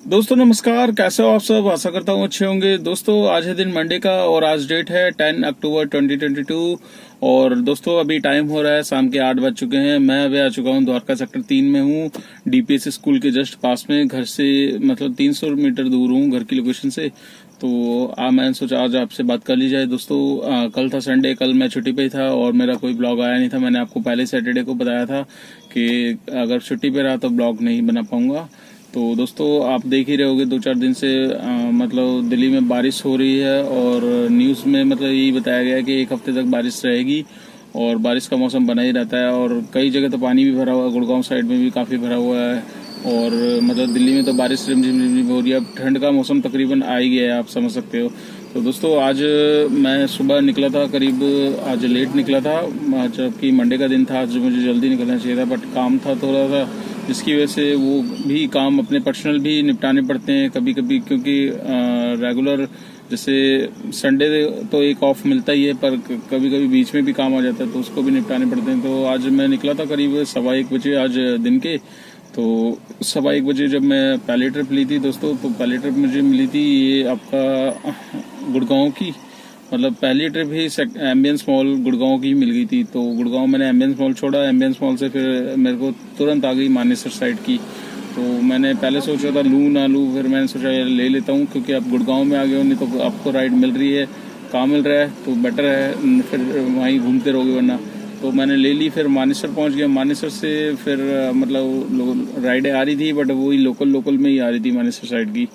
दोस्तों नमस्कार, कैसे हो आप सब। आशा करता हूँ अच्छे होंगे। दोस्तों आज है दिन मंडे का और आज डेट है 10 अक्टूबर 2022। और दोस्तों अभी टाइम हो रहा है शाम के 8 बज चुके हैं। मैं अभी आ चुका हूँ द्वारका सेक्टर 3 में हूँ, डीपीएस स्कूल के जस्ट पास में। घर से मतलब 300 मीटर दूर हूँ घर की लोकेशन से। तो मैंने सोचा आज आपसे बात कर ली जाए। दोस्तों कल था संडे, कल मैं छुट्टी पे था और मेरा कोई ब्लॉग आया नहीं था। मैंने आपको पहले सैटरडे को बताया था कि अगर छुट्टी पे रहा तो ब्लॉग नहीं बना पाऊंगा। तो दोस्तों आप देख ही रहे होगे 2-4 दिन से मतलब दिल्ली में बारिश हो रही है और न्यूज़ में मतलब यही बताया गया है कि 1 हफ्ते तक बारिश रहेगी और बारिश का मौसम बना ही रहता है। और कई जगह तो पानी भी भरा हुआ है, गुड़गांव साइड में भी काफ़ी भरा हुआ है। और मतलब दिल्ली में तो बारिश रिमझिम रिमझिम हो रही है। अब ठंड का मौसम तकरीबन आ ही गया है, आप समझ सकते हो। तो दोस्तों आज मैं सुबह निकला था, करीब आज लेट निकला था जबकि मंडे का दिन था। आज मुझे जल्दी निकलना चाहिए था बट काम था थोड़ा सा, जिसकी वजह से वो भी काम अपने पर्सनल भी निपटाने पड़ते हैं कभी कभी, क्योंकि रेगुलर जैसे संडे तो एक ऑफ मिलता ही है पर कभी कभी बीच में भी काम आ जाता है तो उसको भी निपटाने पड़ते हैं। तो आज मैं निकला था करीब 1:15 आज दिन के। तो 1:15 जब मैं पहली ट्रिप ली थी दोस्तों, तो पहली ट्रिप मुझे मिली थी ये आपका गुड़गांव की। मतलब पहली ट्रिप ही एम्बियंस मॉल गुड़गांव की मिल गई थी। तो गुड़गांव मैंने एम्बियंस मॉल छोड़ा, एम्बियंस मॉल से फिर मेरे को तुरंत आ गई मानेसर साइड की। तो मैंने पहले सोचा था लूँ ना लूँ, फिर मैंने सोचा यार ले लेता हूँ क्योंकि आप गुड़गांव में आ गए हो, नहीं तो आपको राइड मिल रही है, काम मिल रहा है तो बेटर है, फिर वहीं घूमते रहोगे वरना। तो मैंने ले ली, फिर मानेसर पहुंच गया। मानेसर से फिर मतलब राइडें आ रही थी बट वही लोकल लोकल में ही आ रही थी मानेसर साइड की।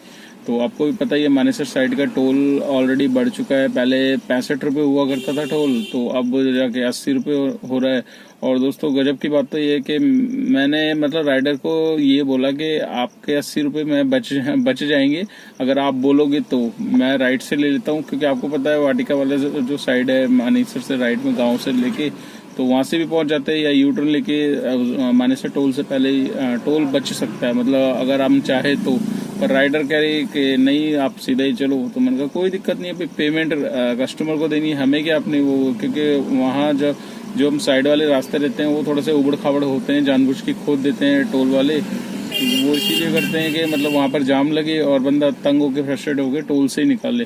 तो आपको भी पता ही है मानेसर साइड का टोल ऑलरेडी बढ़ चुका है। पहले 65 रुपये हुआ करता था टोल, तो अब जाके 80 रुपये हो रहा है। और दोस्तों गजब की बात तो ये है कि मैंने मतलब राइडर को ये बोला कि आपके 80 रुपये में बच जाएंगे अगर आप बोलोगे तो मैं राइड से ले लेता हूँ, क्योंकि आपको पता है वाटिका वाला जो साइड है मानेसर से राइड में गाँव से लेके तो वहां से भी पहुंच जाते हैं, या यू टर्न लेके मानेसर टोल से पहले ही टोल बच सकता है मतलब अगर हम चाहे तो। पर राइडर कह रही कि नहीं आप सीधा ही चलो। तो मैंने कहा कोई दिक्कत नहीं है, पेमेंट कस्टमर को देनी है, हमें क्या अपनी वो, क्योंकि वहाँ जो हम साइड वाले रास्ते रहते हैं वो थोड़े से उबड़ खाबड़ होते हैं, जानबूझ के खोद देते हैं टोल वाले। वो इसीलिए करते हैं कि मतलब वहाँ पर जाम लगे और बंदा तंग होकर फ्रस्ट्रेट होकर टोल से ही निकाले।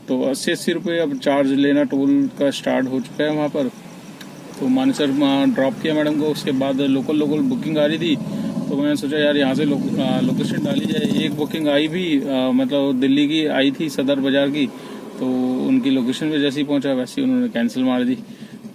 तो 80-80 रुपये अब चार्ज लेना टोल का स्टार्ट हो चुका है वहाँ पर। तो मानेसर ड्रॉप किया मैडम को, उसके बाद लोकल बुकिंग आ रही थी। तो मैंने सोचा यार यहाँ से लोकेशन डाली जाए। एक बुकिंग आई भी मतलब दिल्ली की आई थी सदर बाजार की, तो उनकी लोकेशन पे जैसे ही पहुंचा वैसे ही उन्होंने कैंसिल मार दी।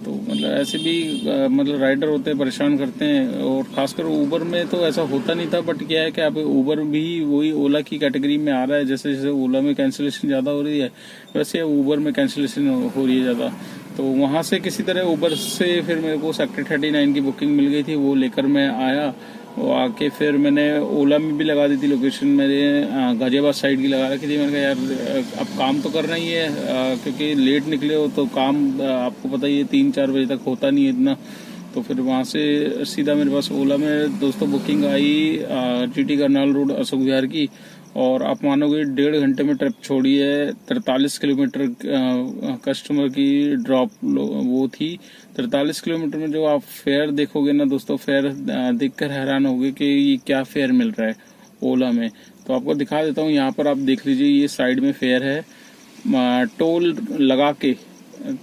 तो मतलब ऐसे भी मतलब राइडर होते हैं, परेशान करते हैं। और खासकर ऊबर में तो ऐसा होता नहीं था बट क्या है कि अब ऊबर भी वही ओला की कैटेगरी में आ रहा है। जैसे जैसे ओला में कैंसिलेशन ज़्यादा हो रही है वैसे ऊबर में कैंसिलेशन हो रही है ज़्यादा। तो वहाँ से किसी तरह ऊबर से फिर मेरे को सेक्टर 39 की बुकिंग मिल गई थी, वो लेकर मैं आया। वो आके फिर मैंने ओला में भी लगा दी थी लोकेशन, मेरे गाजियाबाद साइड की लगा रखी थी। मैंने कहा यार अब काम तो करना ही है क्योंकि लेट निकले हो तो काम आपको पता ही है 3-4 बजे तक होता नहीं है इतना। तो फिर वहाँ से सीधा मेरे पास ओला में दोस्तों बुकिंग आई टीटी करनाल रोड अशोक विहार की। और आप मानोगे 1.5 घंटे में ट्रिप छोड़ी है। 43 किलोमीटर कस्टमर की ड्रॉप वो थी। 43 किलोमीटर में जो आप फेयर देखोगे ना दोस्तों, फेयर देखकर हैरान होगे कि ये क्या फेयर मिल रहा है ओला में। तो आपको दिखा देता हूँ, यहाँ पर आप देख लीजिए, ये साइड में फेयर है। टोल लगा के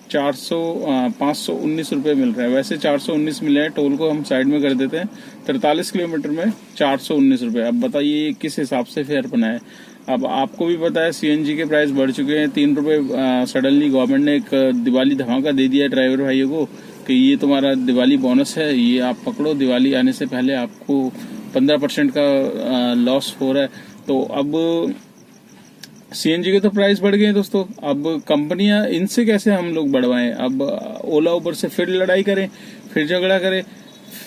519 रुपये मिल रहा है। वैसे 419 मिले हैं, टोल को हम साइड में कर देते हैं। 43 किलोमीटर में 419 रुपये। अब बताइए किस हिसाब से फेयर बना है। अब आपको भी पता है सीएनजी के प्राइस बढ़ चुके हैं 3 रुपये। सडनली गवर्नमेंट ने एक दिवाली धमाका दे दिया ड्राइवर भाइयों को कि ये तुम्हारा दिवाली बोनस है, ये आप पकड़ो, दिवाली आने से पहले आपको 15% का लॉस हो रहा है। तो अब सीएनजी के तो प्राइस बढ़ गए हैं दोस्तों। अब कंपनियां इनसे कैसे हम लोग बढ़वाएं। अब ओला उबर से फिर लड़ाई करें, फिर झगड़ा करें।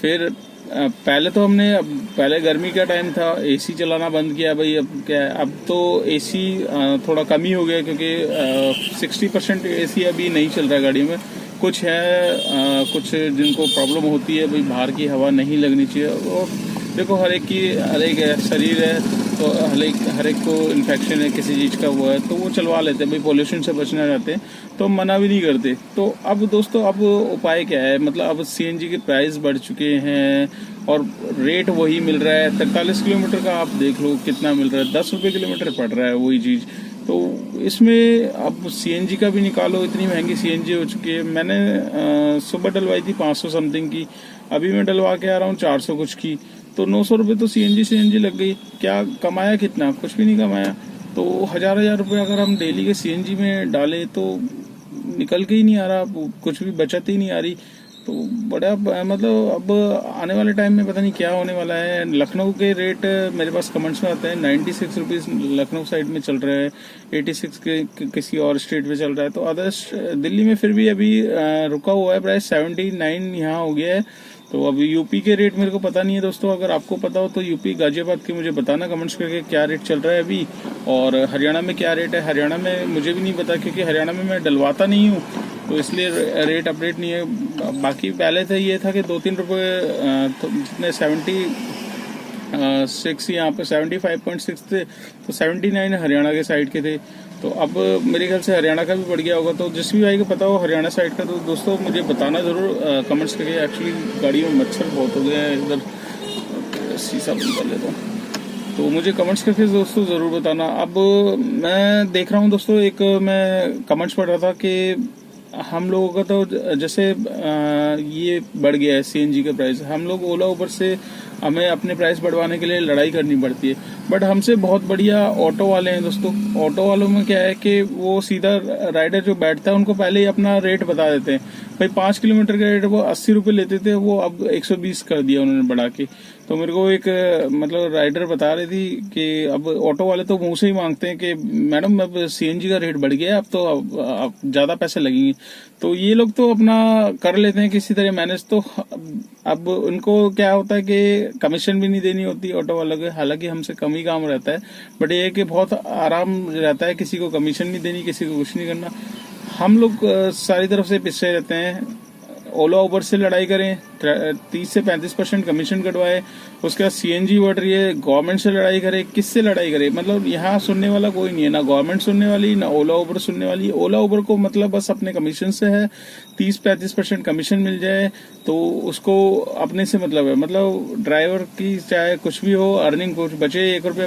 फिर पहले तो हमने पहले गर्मी का टाइम था एसी चलाना बंद किया भाई। अब क्या, अब तो एसी थोड़ा कम ही हो गया क्योंकि 60% एसी अभी नहीं चल रहा है गाड़ी में। कुछ है कुछ जिनको प्रॉब्लम होती है भाई, बाहर की हवा नहीं लगनी चाहिए। और देखो हर एक शरीर है तो हर एक को इन्फेक्शन है किसी चीज़ का वो है तो वो चलवा लेते हैं भाई, पोल्यूशन से बचना चाहते हैं तो मना भी नहीं करते। तो अब दोस्तों अब उपाय क्या है, मतलब अब सीएनजी के प्राइस बढ़ चुके हैं और रेट वही मिल रहा है। 43 किलोमीटर का आप देख लो कितना मिल रहा है, 10 रुपये किलोमीटर पड़ रहा है वही चीज़। तो इसमें अब सीएनजी का भी निकालो, इतनी महंगी सीएनजी हो चुकी है। मैंने सुबह डलवाई थी 500 समथिंग की, अभी मैं डलवा के आ रहा हूँ 400 कुछ की। तो 900 रुपये तो सीएनजी लग गई। क्या कमाया, कितना, कुछ भी नहीं कमाया। तो हजार रुपये अगर हम डेली के सीएनजी में डालें तो निकल के ही नहीं आ रहा, कुछ भी बचत ही नहीं आ रही। तो बड़ा मतलब अब आने वाले टाइम में पता नहीं क्या होने वाला है। लखनऊ के रेट मेरे पास कमेंट्स में आते हैं, 96 रुपीज़ लखनऊ साइड में चल रहा है, 86 के किसी और स्टेट में चल रहा है। तो अदर्स दिल्ली में फिर भी अभी रुका हुआ है प्राइस, 79 यहाँ हो गया है। तो अभी यूपी के रेट मेरे को पता नहीं है दोस्तों, अगर आपको पता हो तो यूपी गाजियाबाद के मुझे बताना कमेंट्स करके क्या रेट चल रहा है अभी। और हरियाणा में क्या रेट है, हरियाणा में मुझे भी नहीं पता क्योंकि हरियाणा में मैं डलवाता नहीं हूँ, तो इसलिए रेट अपडेट नहीं है। बाकी पहले तो ये था कि 2-3 रुपये जितने 76 यहाँ पे 75.6 थे, तो 79 हरियाणा के साइड के थे। तो अब मेरे ख्याल से हरियाणा का भी बढ़ गया होगा। तो जिस भी भाई को पता हो हरियाणा साइड का तो दोस्तों मुझे बताना ज़रूर कमेंट्स करके। एक्चुअली गाड़ी में मच्छर बहुत हो गए हैं, इधर शीशा बंद कर लेता हूँ। तो मुझे कमेंट्स करके दोस्तों ज़रूर बताना। अब मैं देख रहा हूँ दोस्तों, एक मैं कमेंट्स पढ़ रहा था कि हम लोगों का तो जैसे ये बढ़ गया है सीएनजी का प्राइस, हम लोग ओला उबर से हमें अपने प्राइस बढ़वाने के लिए लड़ाई करनी पड़ती है। बट हमसे बहुत बढ़िया ऑटो वाले हैं दोस्तों। ऑटो वालों में क्या है कि वो सीधा राइडर जो बैठता है उनको पहले ही अपना रेट बता देते हैं। भाई 5 किलोमीटर का रेट वो 80 रुपये लेते थे, वो अब 120 कर दिया उन्होंने बढ़ा के। तो मेरे को एक मतलब राइडर बता रही थी कि अब ऑटो वाले तो मुंह से ही मांगते हैं कि मैडम अब सीएनजी का रेट बढ़ गया है, अब तो अब ज्यादा पैसे लगेंगे। तो ये लोग तो अपना कर लेते हैं किसी तरह मैनेज। तो अब उनको क्या होता है कि कमीशन भी नहीं देनी होती ऑटो वालों को, हालांकि हमसे कम ही काम रहता है, बट ये है कि बहुत आराम रहता है, किसी को कमीशन नहीं देनी, किसी को कुछ नहीं करना। हम लोग सारी तरफ से पिछड़े रहते हैं। ओला उबर से लड़ाई करें, 30 से 35% कमीशन कटवाए, उसके बाद सीएनजी बढ़ रही है, गवर्नमेंट से लड़ाई करे, किससे लड़ाई करे, मतलब यहाँ सुनने वाला कोई नहीं है, ना गवर्नमेंट सुनने वाली, ना ओला उबर सुनने वाली। ओला उबर को मतलब बस अपने कमीशन से है, 30-35% कमीशन मिल जाए तो उसको अपने से मतलब है। मतलब ड्राइवर की चाहे कुछ भी हो, अर्निंग कुछ बचे, 1 रुपये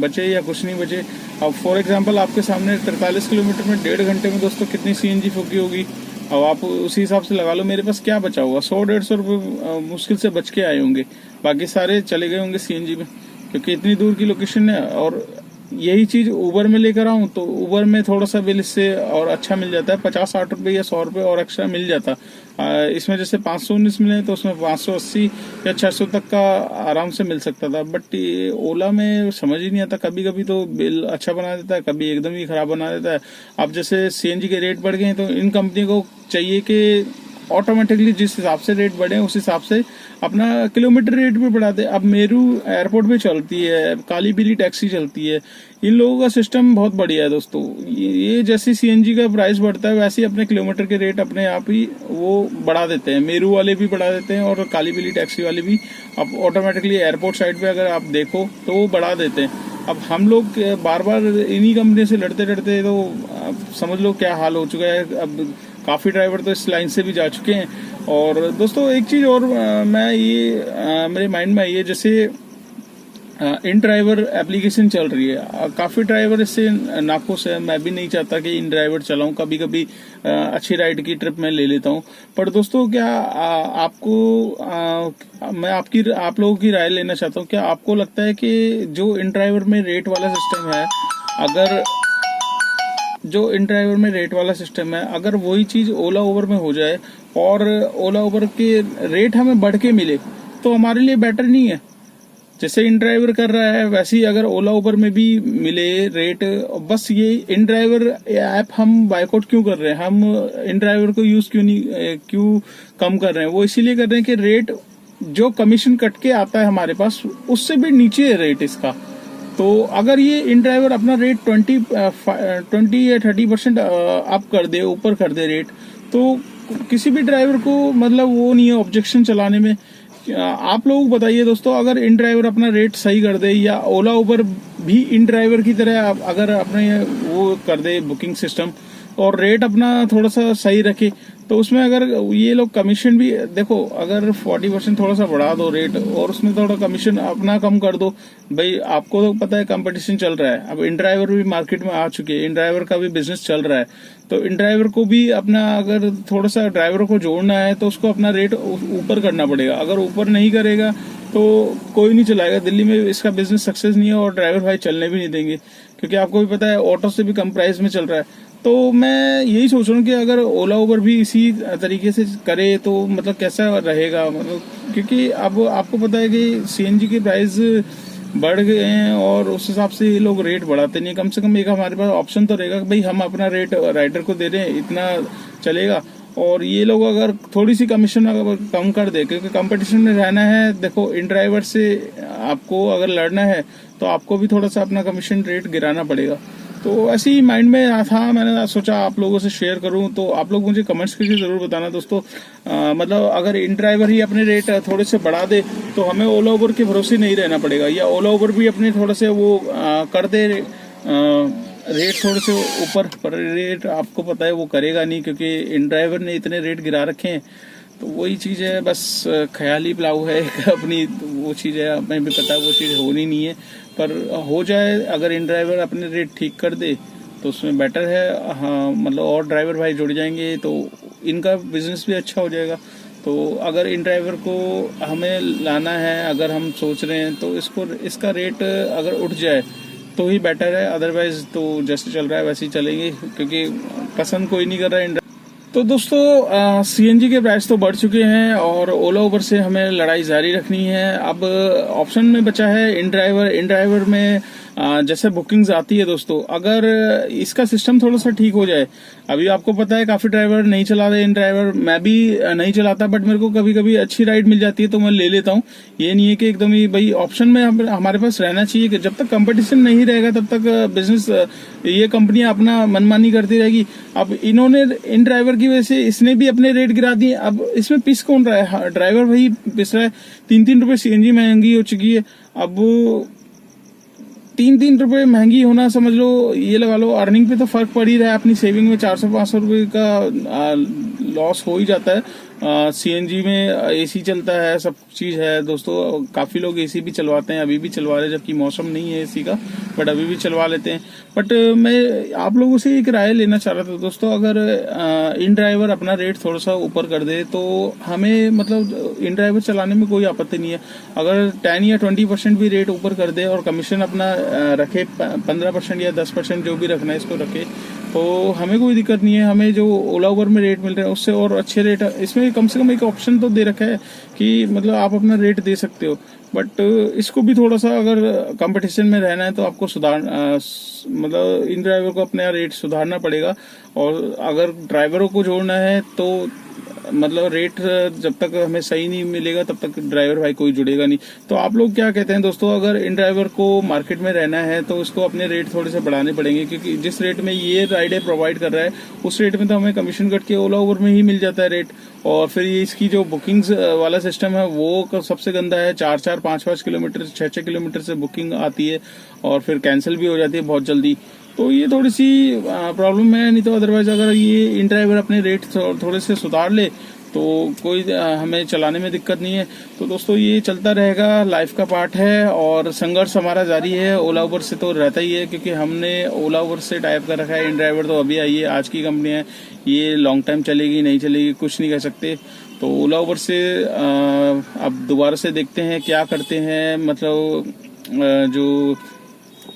बचे या कुछ नहीं बचे। अब फॉर एग्जाम्पल आपके सामने 43 किलोमीटर में 1.5 घंटे में दोस्तों कितनी सीएनजी फूकी होगी, अब आप उसी हिसाब से लगा लो। मेरे पास क्या बचा हुआ, 100-150 रुपये मुश्किल से बच के आए होंगे, बाकी सारे चले गए होंगे सीएनजी में, क्योंकि इतनी दूर की लोकेशन है। और यही चीज उबर में लेकर आऊं तो उबर में थोड़ा सा बिल इससे और अच्छा मिल जाता है, 50-60 रुपये या 100 रुपये और एक्स्ट्रा मिल जाता। इसमें जैसे 519 मिले तो उसमें 580 या 600 तक का आराम से मिल सकता था। बट ये ओला में समझ ही नहीं आता, कभी कभी तो बिल अच्छा बना देता है, कभी एकदम ही खराब बना देता है। अब जैसे सीएनजी के रेट बढ़ गए हैं तो इन कंपनी को चाहिए कि ऑटोमेटिकली जिस हिसाब से रेट बढ़े उस हिसाब से अपना किलोमीटर रेट भी बढ़ा दे। अब मेरू एयरपोर्ट पे चलती है, काली बिली टैक्सी चलती है, इन लोगों का सिस्टम बहुत बढ़िया है दोस्तों। ये जैसे सीएनजी का प्राइस बढ़ता है वैसे ही अपने किलोमीटर के रेट अपने आप ही वो बढ़ा देते हैं। मेरू वाले भी बढ़ा देते हैं और काली बिली टैक्सी वाले भी अब ऑटोमेटिकली एयरपोर्ट साइड पे अगर आप देखो तो वो बढ़ा देते हैं। अब हम लोग बार बार इन्हीं कंपनी से लड़ते लड़ते तो समझ लो क्या हाल हो चुका है। अब काफ़ी ड्राइवर तो इस लाइन से भी जा चुके हैं। और दोस्तों एक चीज़ और मैं ये मेरे माइंड में आई है, जैसे इन ड्राइवर एप्लीकेशन चल रही है, काफ़ी ड्राइवर इससे नाखुश है। मैं भी नहीं चाहता कि इन ड्राइवर चलाऊं, कभी कभी अच्छी राइड की ट्रिप मैं ले लेता हूं। पर दोस्तों क्या मैं आप लोगों की राय लेना चाहता हूं, क्या आपको लगता है कि जो इन ड्राइवर में रेट वाला सिस्टम है, अगर वही चीज ओला उबर में हो जाए और ओला उबर के रेट हमें बढ़ के मिले तो हमारे लिए बेटर नहीं है? जैसे इन ड्राइवर कर रहा है वैसे ही अगर ओला उबर में भी मिले रेट। बस ये इन ड्राइवर ऐप हम बायकॉट क्यों कर रहे हैं, हम इन ड्राइवर को यूज क्यों कम कर रहे हैं? वो इसीलिए कर रहे हैं कि रेट जो कमीशन कट के आता है हमारे पास उससे भी नीचे है रेट इसका। तो अगर ये इन ड्राइवर अपना रेट 20 या 30% अप कर दे, ऊपर कर दे रेट, तो किसी भी ड्राइवर को मतलब वो नहीं है ऑब्जेक्शन चलाने में। आप लोग बताइए दोस्तों, अगर इन ड्राइवर अपना रेट सही कर दे या ओला उबर भी इन ड्राइवर की तरह अगर अपने वो कर दे बुकिंग सिस्टम और रेट अपना थोड़ा सा सही रखे, तो उसमें अगर ये लोग कमीशन भी देखो, अगर 40% थोड़ा सा बढ़ा दो रेट और उसमें थोड़ा कमीशन अपना कम कर दो। भाई आपको तो पता है कंपटीशन चल रहा है, अब इन ड्राइवर भी मार्केट में आ चुके हैं, इन ड्राइवर का भी बिजनेस चल रहा है, तो इन ड्राइवर को भी अपना अगर थोड़ा सा ड्राइवर को जोड़ना है तो उसको अपना रेट ऊपर करना पड़ेगा। अगर ऊपर नहीं करेगा तो कोई नहीं चलाएगा, दिल्ली में इसका बिजनेस सक्सेस नहीं है और ड्राइवर भाई चलने भी नहीं देंगे, क्योंकि आपको भी पता है ऑटो से भी कम प्राइस में चल रहा है। तो मैं यही सोच रहा हूँ कि अगर ओला उबर भी इसी तरीके से करे तो मतलब कैसा रहेगा, मतलब क्योंकि अब आपको पता है कि सीएनजी के प्राइस बढ़ गए हैं और उस हिसाब से ये लोग रेट बढ़ाते नहीं। कम से कम एक हमारे पास ऑप्शन तो रहेगा कि भाई हम अपना रेट राइडर को दे रहे हैं, इतना चलेगा, और ये लोग अगर थोड़ी सी कमीशन अगर कम कर दे, क्योंकि कंपटीशन में रहना है। देखो इन ड्राइवर से आपको अगर लड़ना है तो आपको भी थोड़ा सा अपना कमीशन रेट गिराना पड़ेगा। तो ऐसे ही माइंड में था, मैंने सोचा आप लोगों से शेयर करूं, तो आप लोग मुझे कमेंट्स करके जरूर बताना दोस्तों। मतलब अगर इन ड्राइवर ही अपने रेट थोड़े से बढ़ा दे तो हमें ओला उबर के भरोसे नहीं रहना पड़ेगा, या ओला उबर भी अपने थोड़े से वो कर दे रेट थोड़े से ऊपर, पर रेट आपको पता है वो करेगा नहीं, क्योंकि इन ड्राइवर ने इतने रेट गिरा रखे हैं। तो वही चीज़ है, बस ख्याली प्लाव है अपनी, तो वो चीज़ है, हमें भी पता है वो चीज़ होनी नहीं है, पर हो जाए अगर इन ड्राइवर अपने रेट ठीक कर दे तो उसमें बेटर है। हाँ मतलब और ड्राइवर भाई जुड़ जाएंगे तो इनका बिजनेस भी अच्छा हो जाएगा। तो अगर इन ड्राइवर को हमें लाना है, अगर हम सोच रहे हैं, तो इसका रेट अगर उठ जाए तो ही बेटर है, अदरवाइज तो जैसे चल रहा है वैसे ही चलेंगे, क्योंकि पसंद कोई नहीं कर रहा है। तो दोस्तों सीएनजी के प्राइस तो बढ़ चुके हैं और ओला उबर से हमें लड़ाई जारी रखनी है। अब ऑप्शन में बचा है इन ड्राइवर में जैसे बुकिंग्स आती है दोस्तों, अगर इसका सिस्टम थोड़ा सा ठीक हो जाए। अभी आपको पता है काफी ड्राइवर नहीं चला रहे इन ड्राइवर, मैं भी नहीं चलाता, बट मेरे को कभी कभी अच्छी राइड मिल जाती है तो मैं ले लेता हूँ। ये नहीं है कि एकदम ही भाई ऑप्शन में हमारे पास रहना चाहिए, कि जब तक कंपटीशन नहीं रहेगा तब तक बिजनेस ये कंपनियां अपना मनमानी करती रहेगी। अब इन्होंने इन ड्राइवर की वजह से इसने भी अपने रेट गिरा दिए। अब इसमें पिस कौन रहा है? ड्राइवर भाई पिस रहा है। 3-3 रुपए सीएनजी महंगी हो चुकी है। अब 3-3 रुपए महंगी होना, समझ लो ये लगा लो अर्निंग पे तो फर्क पड़ ही रहा है। अपनी सेविंग में 400-500 रुपए का लॉस हो ही जाता है। सीएनजी में एसी चलता है, सब चीज है दोस्तों। काफी लोग एसी भी चलवाते हैं, अभी भी चलवा रहे हैं, जबकि मौसम नहीं है एसी का, बट अभी भी चलवा लेते हैं। बट मैं आप लोगों से एक राय लेना चाह रहा था दोस्तों, अगर इन ड्राइवर अपना रेट थोड़ा सा ऊपर कर दे तो हमें मतलब इन ड्राइवर चलाने में कोई आपत्ति नहीं है। अगर 10 या 20% भी रेट ऊपर कर दे और कमीशन अपना रखे 15% या 10%, जो भी रखना है इसको रखे, तो हमें कोई दिक्कत नहीं है। हमें जो ओला उबर में रेट मिल रहे हैं उससे और अच्छे रेट, इसमें कम से कम एक ऑप्शन तो दे रखा है कि मतलब आप अपना रेट दे सकते हो। बट इसको भी थोड़ा सा अगर कंपटीशन में रहना है तो आपको मतलब इन ड्राइवर को अपने रेट सुधारना पड़ेगा। और अगर ड्राइवरों को जोड़ना है तो मतलब रेट जब तक हमें सही नहीं मिलेगा तब तक ड्राइवर भाई कोई जुड़ेगा नहीं। तो आप लोग क्या कहते हैं दोस्तों, अगर इन ड्राइवर को मार्केट में रहना है तो उसको अपने रेट थोड़े से बढ़ाने पड़ेंगे, क्योंकि जिस रेट में ये राइडें प्रोवाइड कर रहा है उस रेट में तो हमें कमीशन कट के ओला उबर में ही मिल जाता है रेट। और फिर ये इसकी जो बुकिंग्स वाला सिस्टम है वो सबसे गंदा है। 4-4, 5-5 किलोमीटर, 6-6 किलोमीटर से बुकिंग आती है और फिर कैंसिल भी हो जाती है बहुत जल्दी। तो ये थोड़ी सी प्रॉब्लम है। नहीं तो अदरवाइज अगर ये इन ड्राइवर अपने रेट थोड़े से सुधार ले तो कोई हमें चलाने में दिक्कत नहीं है। तो दोस्तों ये चलता रहेगा, लाइफ का पार्ट है और संघर्ष हमारा जारी है। ओला उबर से तो रहता ही है, क्योंकि हमने ओला उबर से टाइप कर रखा है। इन ड्राइवर तो अभी आई है, आज की कंपनी है, ये लॉन्ग टाइम चलेगी नहीं चलेगी कुछ नहीं कह सकते। तो ओला उबर से अब दोबारा से देखते हैं क्या करते हैं। मतलब जो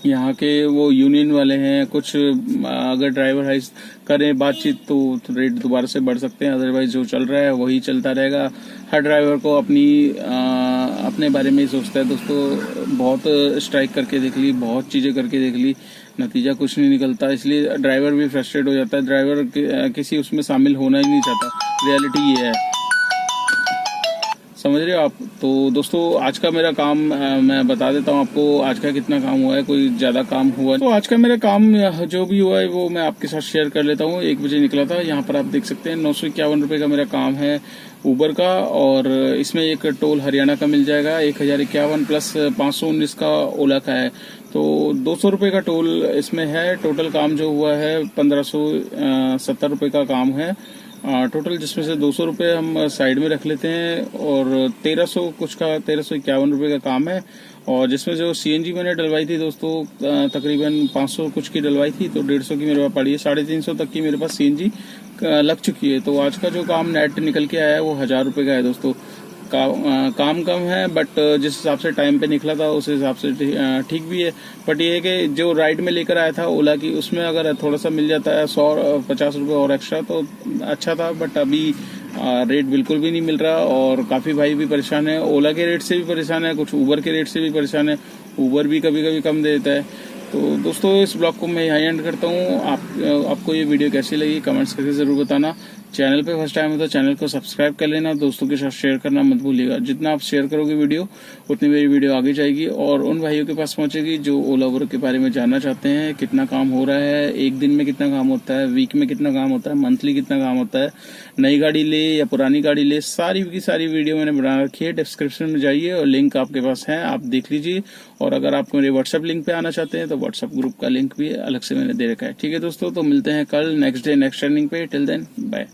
यहाँ के वो यूनियन वाले हैं, कुछ अगर ड्राइवर हाइस करें बातचीत तो रेट दोबारा से बढ़ सकते हैं, अदरवाइज जो चल रहा है वही चलता रहेगा। हर ड्राइवर को अपने बारे में ही सोचता है दोस्तों। बहुत स्ट्राइक करके देख ली, बहुत चीजें करके देख ली, नतीजा कुछ नहीं निकलता, इसलिए ड्राइवर भी फ्रस्ट्रेट हो जाता है। ड्राइवर किसी उसमें शामिल होना ही नहीं चाहता, रियलिटी ये है, समझ रहे हो आप। तो दोस्तों आज का मेरा काम मैं बता देता हूँ आपको, आज का कितना काम हुआ है, कोई ज्यादा काम हुआ है। तो आज का मेरा काम जो भी हुआ है वो मैं आपके साथ शेयर कर लेता हूँ। 1 बजे निकला था, यहाँ पर आप देख सकते हैं 951 रुपए का मेरा काम है उबर का, और इसमें एक टोल हरियाणा का मिल जाएगा 1051 प्लस 519 का ओला का है। तो 200 रुपए का टोल इसमें है। टोटल काम जो हुआ है 1570 रुपए का काम है। टोटल, जिसमें से 200 रुपये हम साइड में रख लेते हैं और 1300 कुछ का 1351 रुपये का काम है। और जिसमें जो सीएनजी मैंने डलवाई थी दोस्तों, तकरीबन 500 कुछ की डलवाई थी, तो 150 की मेरे पास पड़ी है। 350 तक की मेरे पास सीएनजी लग चुकी है। तो आज का जो काम नेट निकल के आया है वो 1000 रुपये का है दोस्तों। काम कम है, बट जिस हिसाब से टाइम पे निकला था उस हिसाब से ठीक भी है। बट ये है कि जो राइड में लेकर आया था ओला की, उसमें अगर थोड़ा सा मिल जाता है 150 रुपये और एक्स्ट्रा तो अच्छा था। बट अभी रेट बिल्कुल भी नहीं मिल रहा और काफ़ी भाई भी परेशान है। ओला के रेट से भी परेशान है, कुछ ऊबर के रेट से भी परेशान है। ऊबर भी कभी कभी कम दे देता है। तो दोस्तों, इस ब्लॉग को मैं यहाँ एंड करता हूँ। आपको ये वीडियो कैसी लगी कमेंट्स करके ज़रूर बताना। चैनल पे फर्स्ट टाइम हो तो चैनल को सब्सक्राइब कर लेना, दोस्तों के साथ शेयर करना मत भूलिएगा। जितना आप शेयर करोगे वीडियो, उतनी मेरी वीडियो आगे जाएगी और उन भाइयों के पास पहुंचेगी जो ओला उबर के बारे में जानना चाहते हैं। कितना काम हो रहा है, एक दिन में कितना काम होता है, वीक में कितना काम होता है, मंथली कितना काम होता है, नई गाड़ी ले या पुरानी गाड़ी ले, सारी की सारी वीडियो मैंने बना रखी है। डिस्क्रिप्शन में जाइए और लिंक आपके पास है, आप देख लीजिए। और अगर आप मेरे व्हाट्सएप लिंक पे आना चाहते हैं तो व्हाट्सएप ग्रुप का लिंक भी अलग से मैंने दे रखा है। ठीक है दोस्तों, तो मिलते हैं कल नेक्स्ट डे नेक्स्ट ट्रेनिंग पे। Till then bye.